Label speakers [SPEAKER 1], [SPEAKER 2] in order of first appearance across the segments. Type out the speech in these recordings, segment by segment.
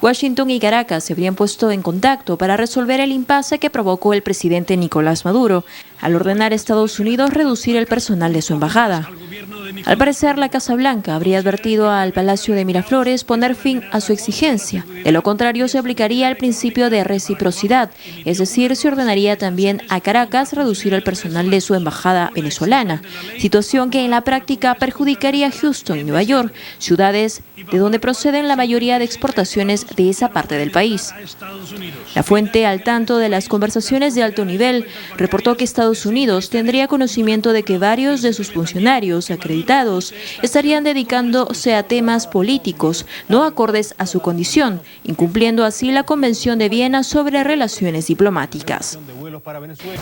[SPEAKER 1] Washington y Caracas se habrían puesto en contacto para resolver el impasse que provocó el presidente Nicolás Maduro al ordenar a Estados Unidos reducir el personal de su embajada. Al parecer, la Casa Blanca habría advertido al Palacio de Miraflores poner fin a su exigencia. De lo contrario, se aplicaría el principio de reciprocidad, es decir, se ordenaría también a Caracas reducir el personal de su embajada venezolana, situación que en la práctica perjudicaría a Houston y Nueva York, ciudades de donde proceden la mayoría de exportaciones de esa parte del país. La fuente al tanto de las conversaciones de alto nivel reportó que Estados Unidos tendría conocimiento de que varios de sus funcionarios acreditados estarían dedicándose a temas políticos no acordes a su condición, incumpliendo así la Convención de Viena sobre relaciones diplomáticas.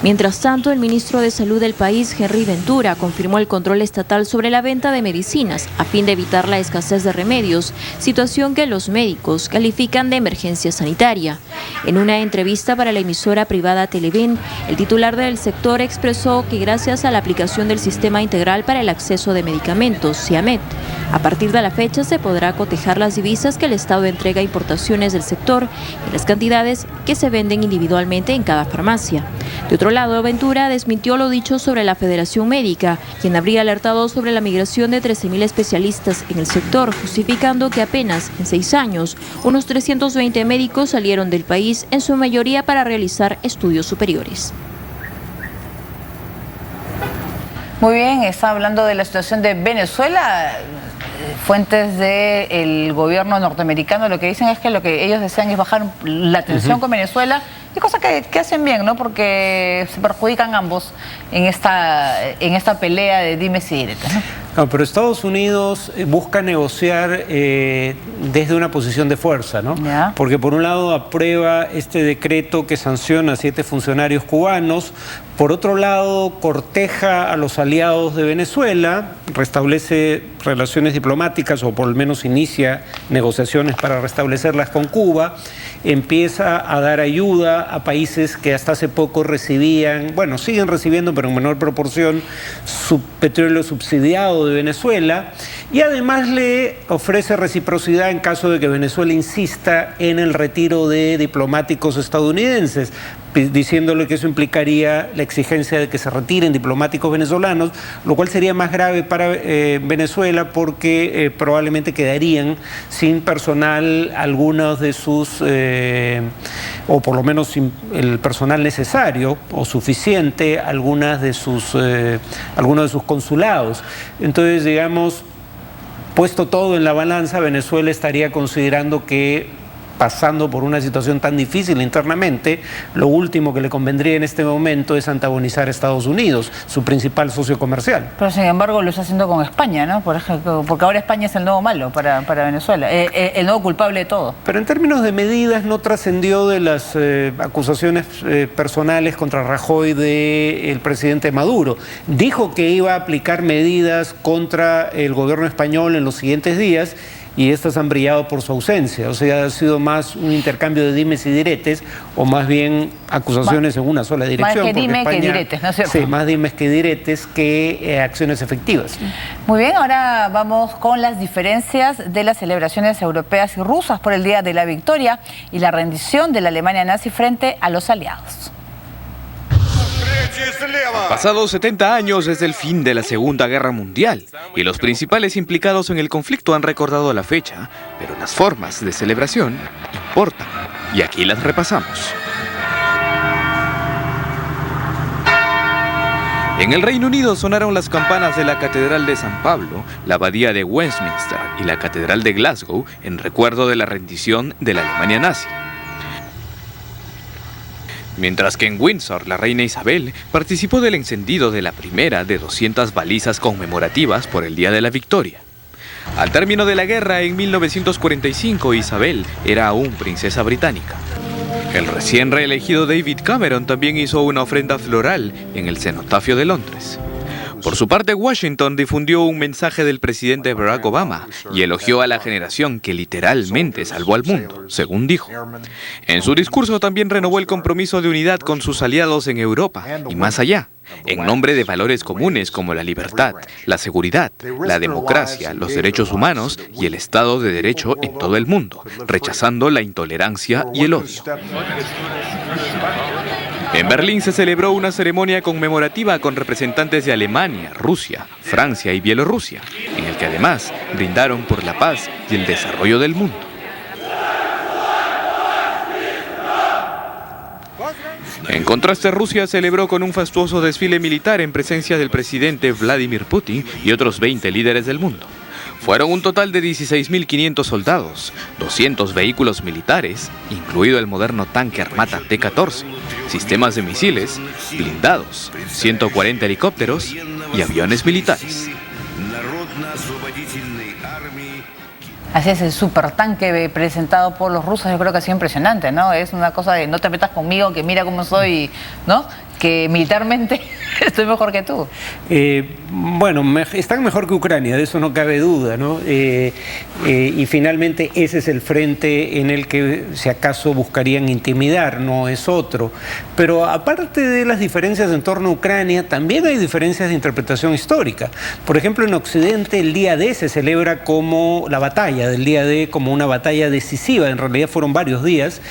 [SPEAKER 1] Mientras tanto, el ministro de Salud del país, Henry Ventura, confirmó el control estatal sobre la venta de medicinas a fin de evitar la escasez de remedios, situación que los médicos califican de emergencia sanitaria. En una entrevista para la emisora privada Televen, el titular del sector expresó que gracias a la aplicación del Sistema Integral para el Acceso de Medicamentos, SIAMED, a partir de la fecha se podrá cotejar las divisas que el Estado entrega a importaciones del sector y las cantidades que se venden individualmente en cada farmacia. De otro lado, Ventura desmintió lo dicho sobre la Federación Médica, quien habría alertado sobre la migración de 13.000 especialistas en el sector, justificando que apenas en 6 años, unos 320 médicos salieron del país, en su mayoría para realizar estudios superiores.
[SPEAKER 2] Muy bien, está hablando de la situación de Venezuela. Fuentes del gobierno norteamericano lo que dicen es que lo que ellos desean es bajar la tensión con Venezuela, y cosa que hacen bien, ¿no? Porque se perjudican ambos en esta pelea de dimes y diretes, ¿no?
[SPEAKER 3] No, pero Estados Unidos busca negociar desde una posición de fuerza, ¿no?
[SPEAKER 2] ¿Ya?
[SPEAKER 3] Porque por un lado aprueba este decreto que sanciona a 7 funcionarios cubanos, por otro lado corteja a los aliados de Venezuela, restablece relaciones diplomáticas o por lo menos inicia negociaciones para restablecerlas con Cuba, empieza a dar ayuda a países que hasta hace poco recibían, bueno, siguen recibiendo pero en menor proporción, su petróleo subsidiado de Venezuela, y además le ofrece reciprocidad en caso de que Venezuela insista en el retiro de diplomáticos estadounidenses, diciéndole que eso implicaría la exigencia de que se retiren diplomáticos venezolanos, lo cual sería más grave para Venezuela porque probablemente quedarían sin personal algunos de sus, o por lo menos sin el personal necesario o suficiente, algunos de sus consulados. Entonces, digamos, puesto todo en la balanza, Venezuela estaría considerando que, pasando por una situación tan difícil internamente, lo último que le convendría en este momento es antagonizar a Estados Unidos, su principal socio comercial.
[SPEAKER 2] Pero sin embargo lo está haciendo con España, ¿no? Por ejemplo, porque ahora España es el nuevo malo para Venezuela, el nuevo culpable de todo.
[SPEAKER 3] Pero en términos de medidas no trascendió de las acusaciones personales contra Rajoy del presidente Maduro. Dijo que iba a aplicar medidas contra el gobierno español en los siguientes días, y estas han brillado por su ausencia. O sea, ha sido más un intercambio de dimes y diretes, o más bien acusaciones en una sola dirección.
[SPEAKER 2] Más que dimes que diretes, ¿no es cierto?
[SPEAKER 3] Sí, más dimes que diretes que acciones efectivas.
[SPEAKER 2] Muy bien, ahora vamos con las diferencias de las celebraciones europeas y rusas por el Día de la Victoria y la rendición de la Alemania nazi frente a los aliados.
[SPEAKER 4] Pasados 70 años desde el fin de la Segunda Guerra Mundial, y los principales implicados en el conflicto han recordado la fecha, pero las formas de celebración importan, y aquí las repasamos. En el Reino Unido sonaron las campanas de la Catedral de San Pablo, la Abadía de Westminster y la Catedral de Glasgow en recuerdo de la rendición de la Alemania nazi. Mientras que en Windsor, la reina Isabel participó del encendido de la primera de 200 balizas conmemorativas por el Día de la Victoria. Al término de la guerra, en 1945, Isabel era aún princesa británica. El recién reelegido David Cameron también hizo una ofrenda floral en el cenotafio de Londres. Por su parte, Washington difundió un mensaje del presidente Barack Obama y elogió a la generación que literalmente salvó al mundo, según dijo. En su discurso también renovó el compromiso de unidad con sus aliados en Europa y más allá, en nombre de valores comunes como la libertad, la seguridad, la democracia, los derechos humanos y el Estado de Derecho en todo el mundo, rechazando la intolerancia y el odio. En Berlín se celebró una ceremonia conmemorativa con representantes de Alemania, Rusia, Francia y Bielorrusia, en el que además brindaron por la paz y el desarrollo del mundo. En contraste, Rusia celebró con un fastuoso desfile militar en presencia del presidente Vladimir Putin y otros 20 líderes del mundo. Fueron un total de 16.500 soldados, 200 vehículos militares, incluido el moderno tanque Armata T-14, sistemas de misiles, blindados, 140 helicópteros y aviones militares.
[SPEAKER 2] Así es, el supertanque presentado por los rusos, yo creo que ha sido impresionante, ¿no? Es una cosa de no te metas conmigo, que mira cómo soy, ¿no? Que militarmente estoy mejor que tú.
[SPEAKER 3] Bueno, están mejor que Ucrania, de eso no cabe duda, ¿no? Y finalmente ese es el frente en el que, si acaso, buscarían intimidar, no es otro. Pero aparte de las diferencias en torno a Ucrania, también hay diferencias de interpretación histórica. Por ejemplo, en Occidente el día D se celebra como la batalla del día D, como una batalla decisiva. En realidad fueron varios días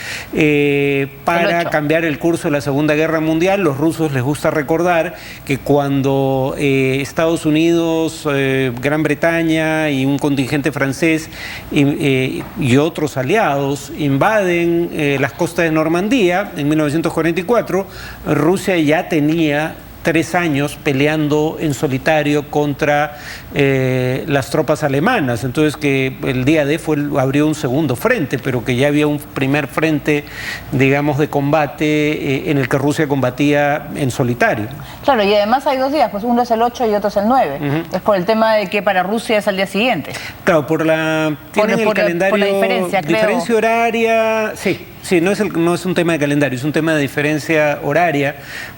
[SPEAKER 3] para cambiar el curso de la Segunda Guerra Mundial. Los rusos les gusta recordar que cuando Estados Unidos, Gran Bretaña y un contingente francés y otros aliados invaden las costas de Normandía en 1944, Rusia ya tenía 3 años peleando en solitario contra las tropas alemanas. Entonces que el día D abrió un segundo frente, pero que ya había un primer frente, digamos, de combate en el que Rusia combatía en solitario.
[SPEAKER 2] Claro, y además hay 2 días, pues uno es el 8 y otro es el 9. Es por el tema de que para Rusia es al día siguiente.
[SPEAKER 3] Claro, por la diferencia horaria, sí. Sí, no es un tema de calendario, es un tema de diferencia horaria,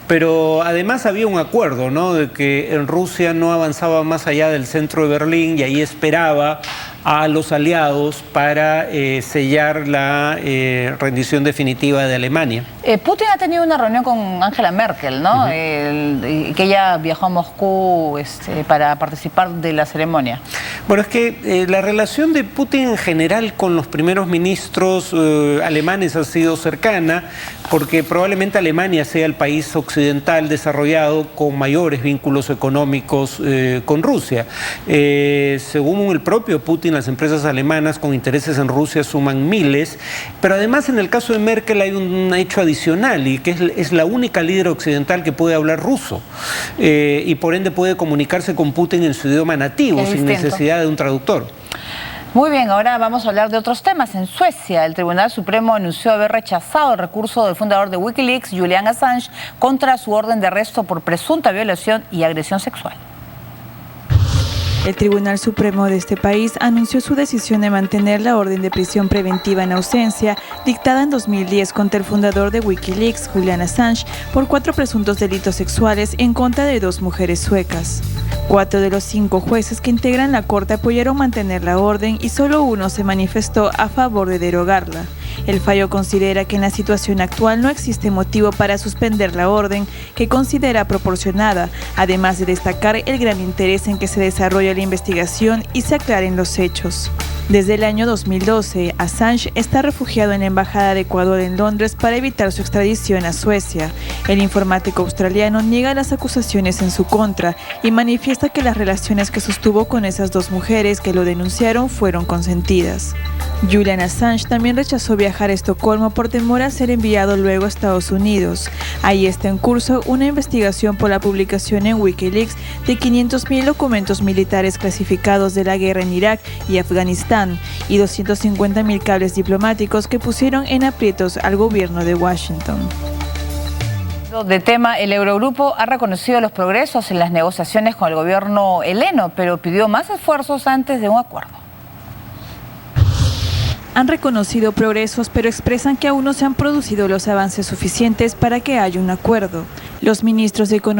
[SPEAKER 3] pero además había un acuerdo, ¿no?, de que en Rusia no avanzaba más allá del centro de Berlín y ahí esperaba a los aliados para sellar la rendición definitiva de Alemania.
[SPEAKER 2] Putin ha tenido una reunión con Angela Merkel, ¿no? Que ella viajó a Moscú para participar de la ceremonia.
[SPEAKER 3] Bueno, es que la relación de Putin en general con los primeros ministros alemanes ha sido cercana, porque probablemente Alemania sea el país occidental desarrollado con mayores vínculos económicos con Rusia. Según el propio Putin, las empresas alemanas con intereses en Rusia suman miles, pero además en el caso de Merkel hay un hecho adicional, y que es la única líder occidental que puede hablar ruso y por ende puede comunicarse con Putin en su idioma nativo sin necesidad de un traductor.
[SPEAKER 2] Muy bien, ahora vamos a hablar de otros temas. En Suecia, el Tribunal Supremo anunció haber rechazado el recurso del fundador de Wikileaks, Julian Assange, contra su orden de arresto por presunta violación y agresión sexual.
[SPEAKER 5] El Tribunal Supremo de este país anunció su decisión de mantener la orden de prisión preventiva en ausencia dictada en 2010 contra el fundador de Wikileaks, Julian Assange, por 4 presuntos delitos sexuales en contra de 2 mujeres suecas. 4 de los 5 jueces que integran la corte apoyaron mantener la orden y solo uno se manifestó a favor de derogarla. El fallo considera que en la situación actual no existe motivo para suspender la orden, que considera proporcionada, además de destacar el gran interés en que se desarrolle la investigación y se aclaren los hechos. Desde el año 2012, Assange está refugiado en la Embajada de Ecuador en Londres para evitar su extradición a Suecia. El informático australiano niega las acusaciones en su contra y manifiesta que las relaciones que sostuvo con esas 2 mujeres que lo denunciaron fueron consentidas. Julian Assange también rechazó viajar a Estocolmo por temor a ser enviado luego a Estados Unidos. Ahí está en curso una investigación por la publicación en Wikileaks de 500.000 documentos militares clasificados de la guerra en Irak y Afganistán y 250.000 cables diplomáticos que pusieron en aprietos al gobierno de Washington.
[SPEAKER 2] De tema, el Eurogrupo ha reconocido los progresos en las negociaciones con el gobierno heleno, pero pidió más esfuerzos antes de un acuerdo.
[SPEAKER 5] Han reconocido progresos, pero expresan que aún no se han producido los avances suficientes para que haya un acuerdo. Los ministros de Economía